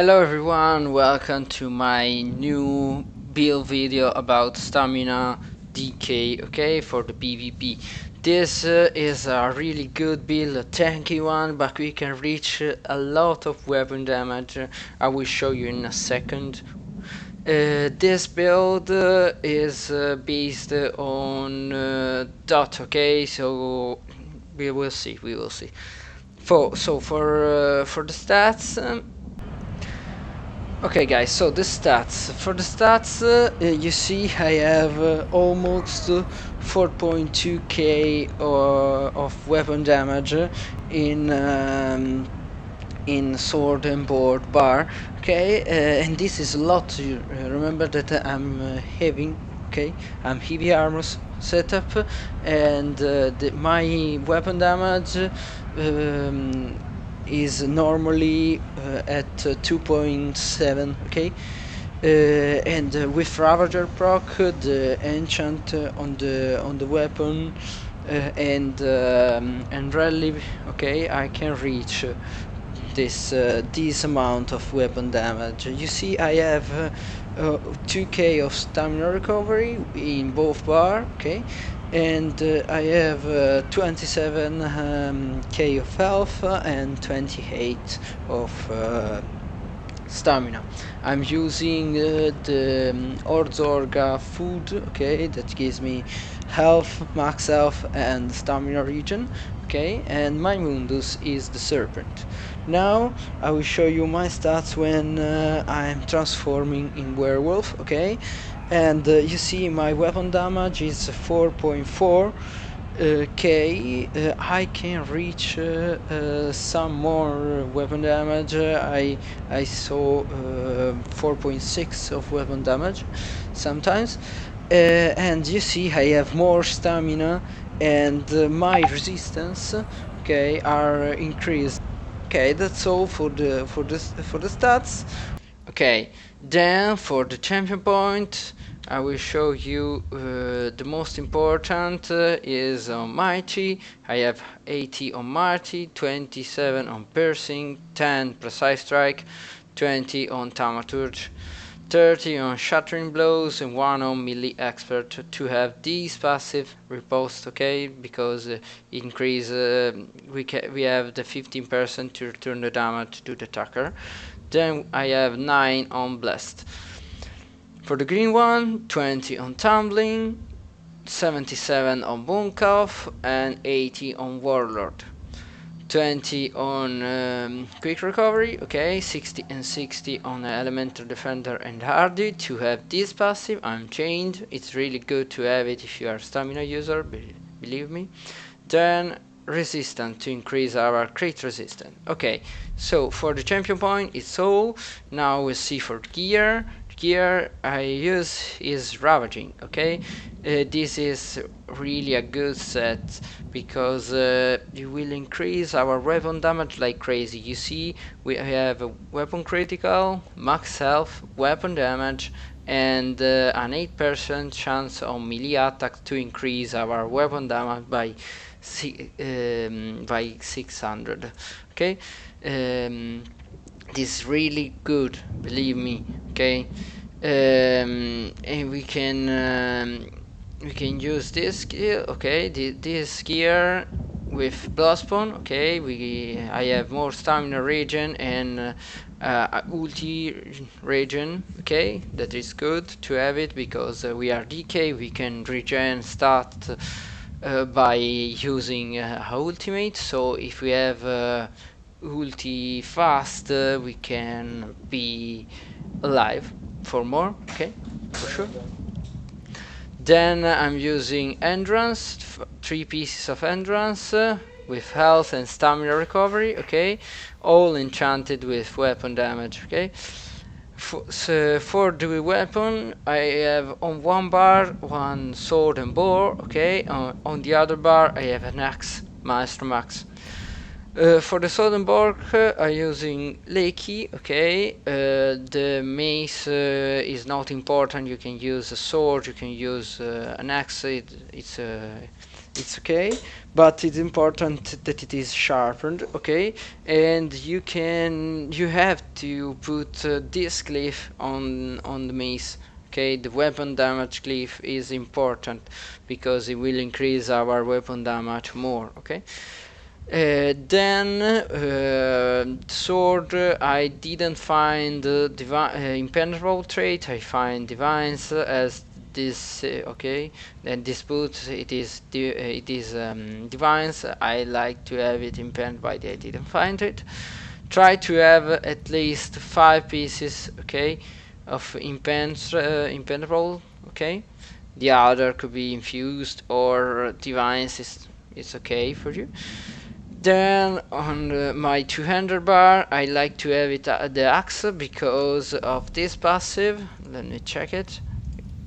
Hello everyone, welcome to my new build video about stamina decay, okay, for the PvP. This is a really good build, a tanky one, but we can reach a lot of weapon damage. I will show you in a second. This build is based on dot, okay, so we will see. For the stats. Okay guys, so the stats. For the stats, you see I have almost 4.2k of weapon damage in sword and board bar, okay, and this is a lot. You remember that I'm having, okay, I'm heavy armor setup, and my weapon damage is normally at 2.7, okay, and with Ravager proc, the enchant on the weapon and rally, okay, I can reach this amount of weapon damage. You see I have 2k of stamina recovery in both bar, okay, and I have 27k of health and 28 of stamina. I'm using the Orzorga food, okay, that gives me health, max health and stamina regen, okay, and my mundus is the serpent. Now I will show you my stats when I'm transforming in werewolf, okay, and you see my weapon damage is 4.4. I can reach some more weapon damage. I saw 4.6 of weapon damage sometimes, and you see I have more stamina and my resistance, okay, are increased. Okay, that's all for the stats. Okay, then for the champion point, I will show you the most important is on Mighty. I have 80 on Mighty, 27 on Piercing, 10 Precise Strike, 20 on Thaumaturge, 30 on Shattering Blows, and 1 on Melee Expert to have these passive riposte, okay, because increase we have the 15% to return the damage to the attacker. Then I have 9 on Blessed. For the green one, 20 on Tumbling, 77 on Bunkhoff, and 80 on Warlord. 20 on Quick Recovery, okay, 60 and 60 on Elemental Defender and Hardy to have this passive, Unchained. It's really good to have it if you are a stamina user, believe me. Then resistant to increase our crit resistance. Okay, so for the champion point it's all. Now we'll see for gear. Gear I use is ravaging, okay. This is really a good set because it will increase our weapon damage like crazy. You see we have a weapon critical, max health, weapon damage, and an 8% chance on melee attack to increase our weapon damage by 600, okay. This is really good, believe me, okay. And we can use this gear, okay, this gear with Bloodspawn, okay. I have more stamina regen and ulti regen, okay. That is good to have it because we are DK, we can regen stat by using ultimate. So if we have ulti fast, we can be alive for more, okay, for sure. Then I'm using endurance, 3 pieces of endurance with health and stamina recovery, okay, all enchanted with weapon damage, okay. For the weapon I have on one bar one sword and bow, okay, on the other bar I have an axe, Maestro Max. For the Swedenborg, I'm using Lakey, okay. The mace is not important, you can use a sword, you can use an axe, it's okay, but it's important that it is sharpened, okay. And you have to put this glyph on the mace, okay. The weapon damage glyph is important because it will increase our weapon damage more, okay. Then sword, I didn't find impenetrable trait. I find divines as this, okay. Then this boot, it is divines. I like to have it impenetrable, but I didn't find it. Try to have at least 5 pieces, okay, of impenetrable, okay. The other could be infused or divines is okay for you. Then on my two-hander bar, I like to have it at the axe because of this passive. Let me check it.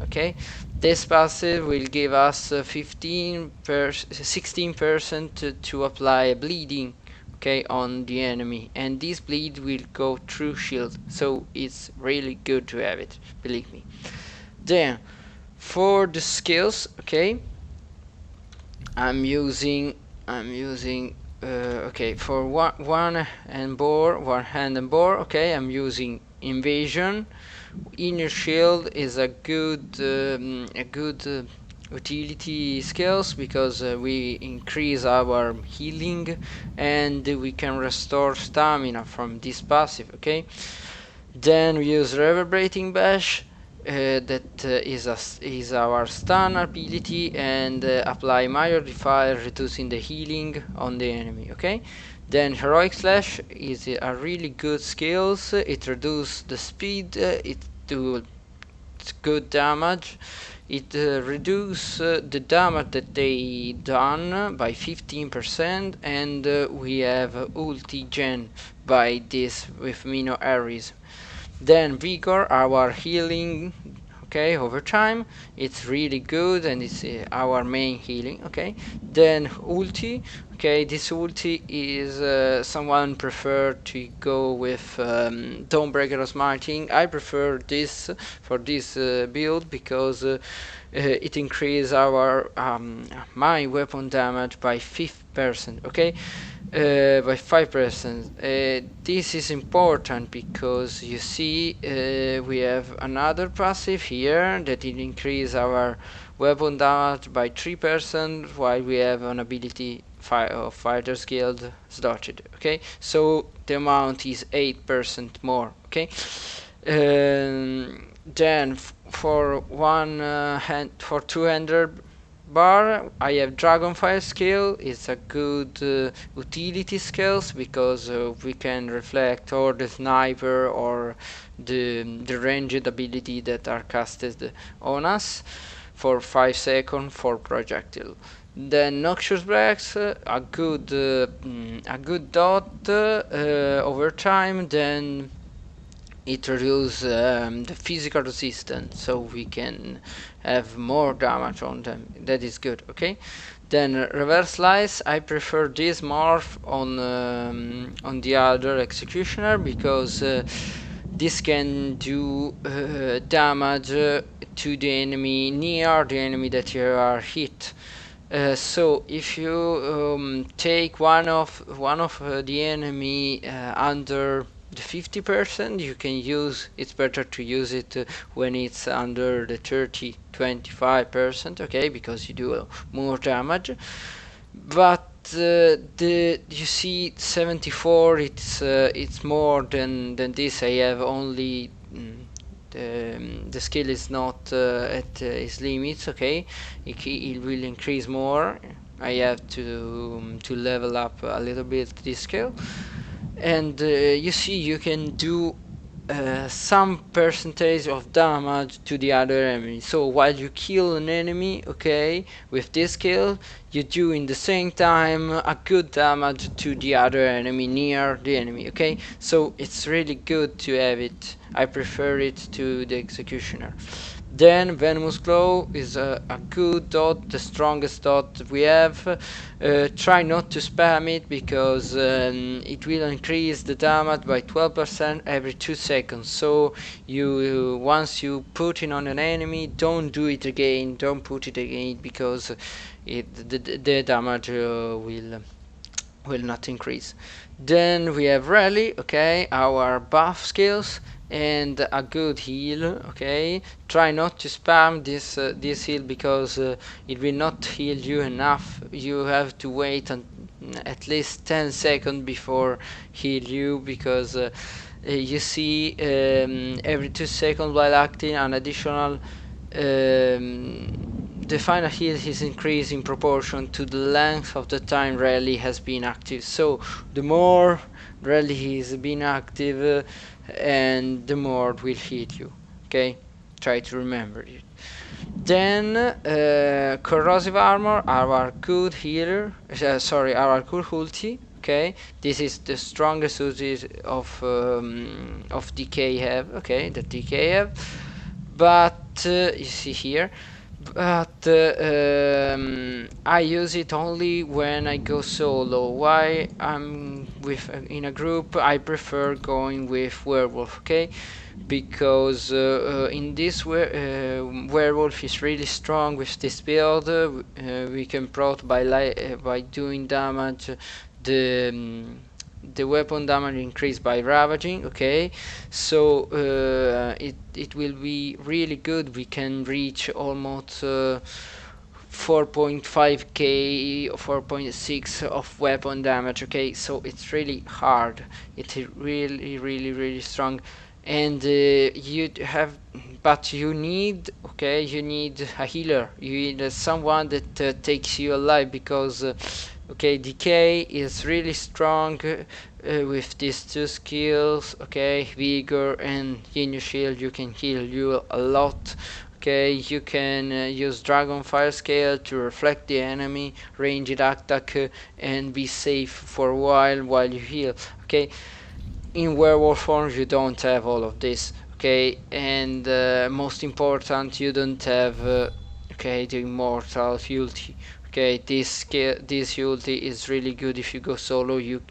Okay, this passive will give us 16% to apply bleeding, okay, on the enemy, and this bleed will go through shield, so it's really good to have it, believe me. Then for the skills, okay, I'm using okay, for one hand and bore, okay, I'm using invasion. Inner shield is a good utility skills because we increase our healing and we can restore stamina from this passive, okay. Then we use reverbrating bash, that is our stun ability, and apply major modifier reducing the healing on the enemy, okay. Then heroic slash is a really good skills. It reduces the speed, it do good damage, it reduces the damage that they done by 15%, and we have ulti gen by this with Mino Ares. Then vigor, our healing, okay, over time, it's really good and it's our main healing, okay. Then ulti, okay, this ulti is someone prefer to go with Dawnbreaker or Smiting. I prefer this for this build because it increases our my weapon damage by 5%, okay. By 5%. This is important because you see we have another passive here that it increases our weapon damage by 3% while we have an ability of Fighters Guild Slotted, okay. So the amount is 8% more, okay. Then for for two-hander bar, I have Dragonfire skill. It's a good utility skills because we can reflect or the sniper or the ranged ability that are casted on us for 5 seconds for projectile. Then Noxious Breath, a good dot over time. Then it reduces the physical resistance, so we can have more damage on them. That is good, okay. Then reverse slice, I prefer this morph on the other executioner because this can do damage to the enemy near the enemy that you are hit. So if you take one of the enemy under the 50%, you can use it's better to use it when it's under the 30-25%, okay, because you do more damage. But you see 74, it's more than this. I have only the skill is not at its limits, okay. It will increase more. I have to level up a little bit this skill. And you see you can do some percentage of damage to the other enemy. So while you kill an enemy, okay, with this skill, you do in the same time a good damage to the other enemy near the enemy, okay. So it's really good to have it. I prefer it to the executioner. Then Venomous Glow is a good dot, the strongest dot we have. Try not to spam it because it will increase the damage by 12% every 2 seconds. So you once you put it on an enemy, don't do it again, don't put it again, because the damage will not increase. Then we have rally, okay, our buff skills and a good heal, okay. Try not to spam this heal because it will not heal you enough. You have to wait at least 10 seconds before heal you, because you see every 2 seconds while acting an additional the final heal is increased in proportion to the length of the time rally has been active. So the more rally has been active, and the more it will hit you. Okay, try to remember it. Then corrosive armor, our good healer. Sorry, our good ulti. Okay, this is the strongest ulti of DK have. Okay, that DK have. But you see here, but I use it only when I go solo. Why I'm with in a group, I prefer going with werewolf, okay? Because in this werewolf is really strong with this build. We can prot by doing damage. The the weapon damage increased by ravaging, okay. So it will be really good. We can reach almost 4.5k 4.6 of weapon damage, okay. So it's really hard, it's really strong. And you have, but you need, okay, you need a healer, you need someone that takes you alive, because okay, decay is really strong with these two skills, okay, vigor and Yin shield. You can heal you a lot. Okay, you can use Dragon Fire Scale to reflect the enemy, ranged attack, and be safe for a while you heal. Okay, in werewolf form you don't have all of this. Okay, and most important, you don't have okay, the immortal ulti. Okay, this ulti is really good. If you go solo, you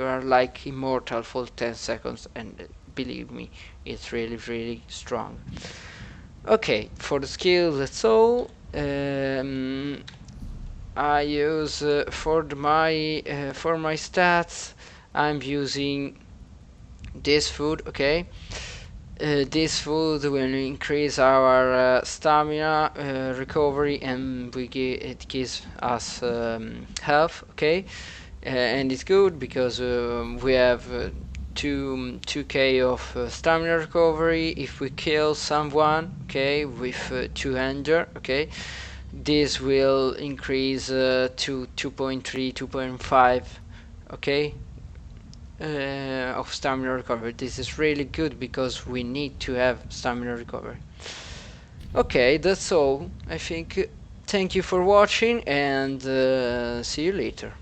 are like immortal for 10 seconds, and believe me, it's really strong. Okay, for the skills, that's all. I use for my stats, I'm using this food, okay. This food will increase our stamina, recovery, and it gives us health, okay. And it's good because we have 2k of stamina recovery if we kill someone, okay, with 200, okay. This will increase to 2.3 2.5, okay, of stamina recovery. This is really good because we need to have stamina recovery. Okay, that's all, I think. Thank you for watching, and see you later.